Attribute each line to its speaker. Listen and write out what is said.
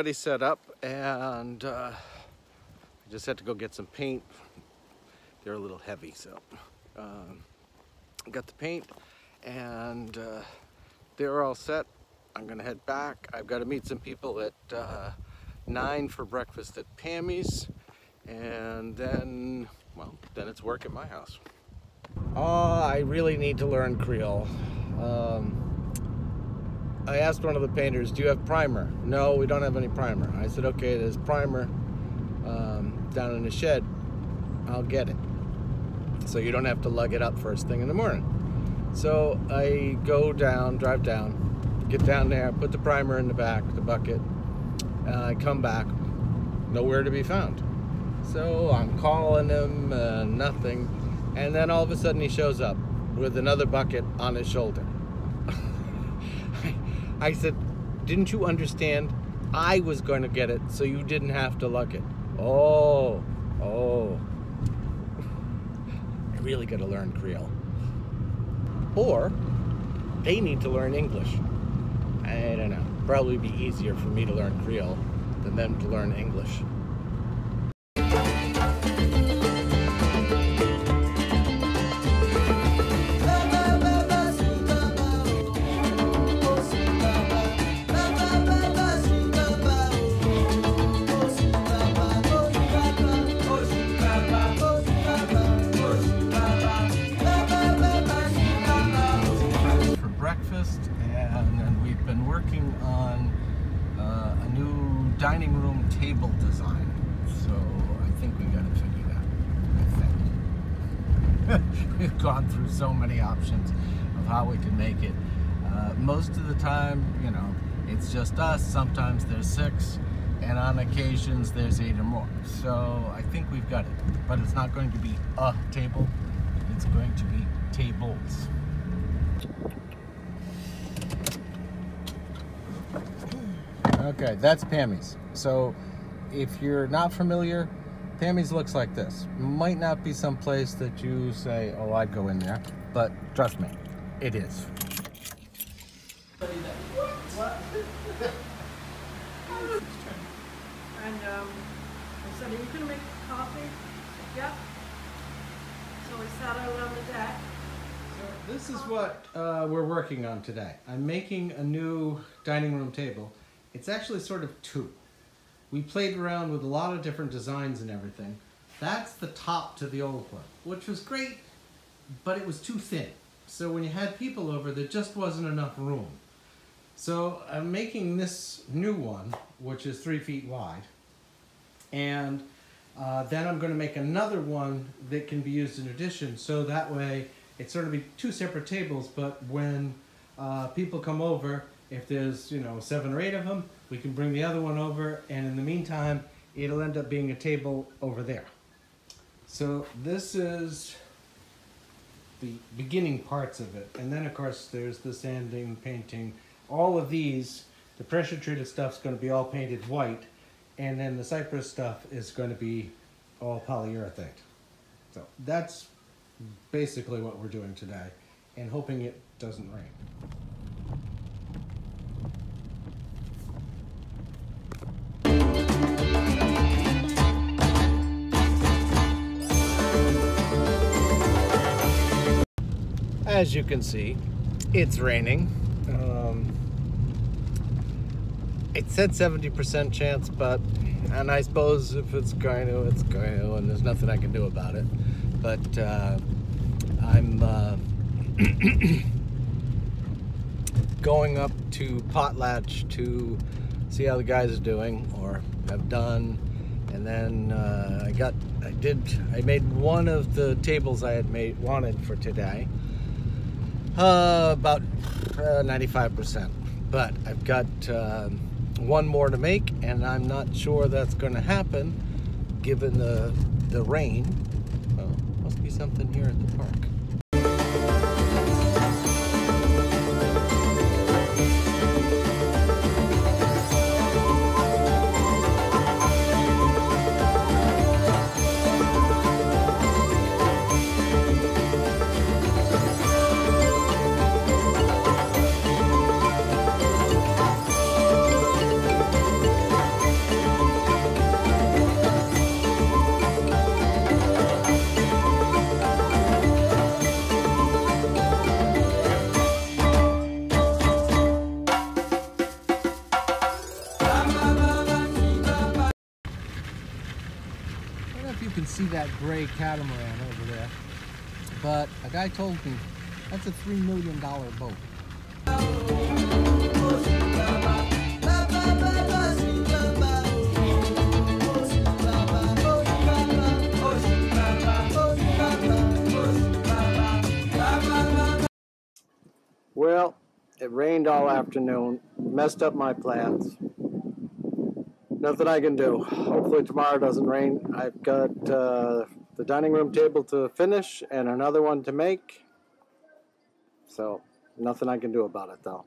Speaker 1: everybody set up, and I just had to go get some paint. They're a little heavy, so got the paint, and they're all set. I'm gonna head back. I've got to meet some people at 9 for breakfast at Pammy's, and then, well, then it's work at my house. I really need to learn Creole. I asked one of the painters, do you have primer? No, we don't have any primer. I said, okay, there's primer down in the shed. I'll get it. So you don't have to lug it up first thing in the morning. So I go down, drive down, get down there, put the primer in the back, the bucket. I come back, nowhere to be found. So I'm calling him, nothing. And then all of a sudden he shows up with another bucket on his shoulder. I said, didn't you understand? I was going to get it so you didn't have to lug it. Oh. I really got to learn Creole. Or they need to learn English. I don't know. Probably be easier for me to learn Creole than them to learn English. And we've been working on a new dining room table design, so I think we got to figure that out. I think we've gone through so many options of how we can make it. Most of the time, you know, it's just us. Sometimes there's 6, and on occasions there's 8 or more. So I think we've got it, but it's not going to be a table. It's going to be tables. Okay, that's Pammy's. So if you're not familiar, Pammy's looks like this. Might not be some place that you say, oh, I'd go in there, but trust me, it is.
Speaker 2: What? And I said, are you going to make coffee? Yep. So we sat out on the deck.
Speaker 1: So this is what we're working on today. I'm making a new dining room table. It's actually sort of 2. We played around with a lot of different designs and everything. That's the top to the old one, which was great, but it was too thin. So when you had people over, there just wasn't enough room. So I'm making this new one, which is 3 feet wide. And then I'm going to make another one that can be used in addition. So that way, it's sort of be 2 separate tables, but when people come over, if there's, you know, 7 or 8 of them, we can bring the other one over, and in the meantime, it'll end up being a table over there. So this is the beginning parts of it. And then, of course, there's the sanding, painting. All of these, the pressure-treated stuff's going to be all painted white, and then the cypress stuff is going to be all polyurethane. So that's basically what we're doing today, and hoping it doesn't rain. As you can see, it's raining. It said 70% chance, and I suppose if it's going to, it's going to, and there's nothing I can do about it. But I'm going up to Potlatch to see how the guys are doing, or have done, and then I made one of the tables I had wanted for today. About 95%, but I've got one more to make, and I'm not sure that's going to happen given the rain. Oh, must be something here at the park. you can see that gray catamaran over there. But a guy told me that's a $3 million boat. Well, it rained all afternoon, messed up my plans. Nothing I can do. Hopefully tomorrow doesn't rain. I've got the dining room table to finish and another one to make. So, nothing I can do about it though.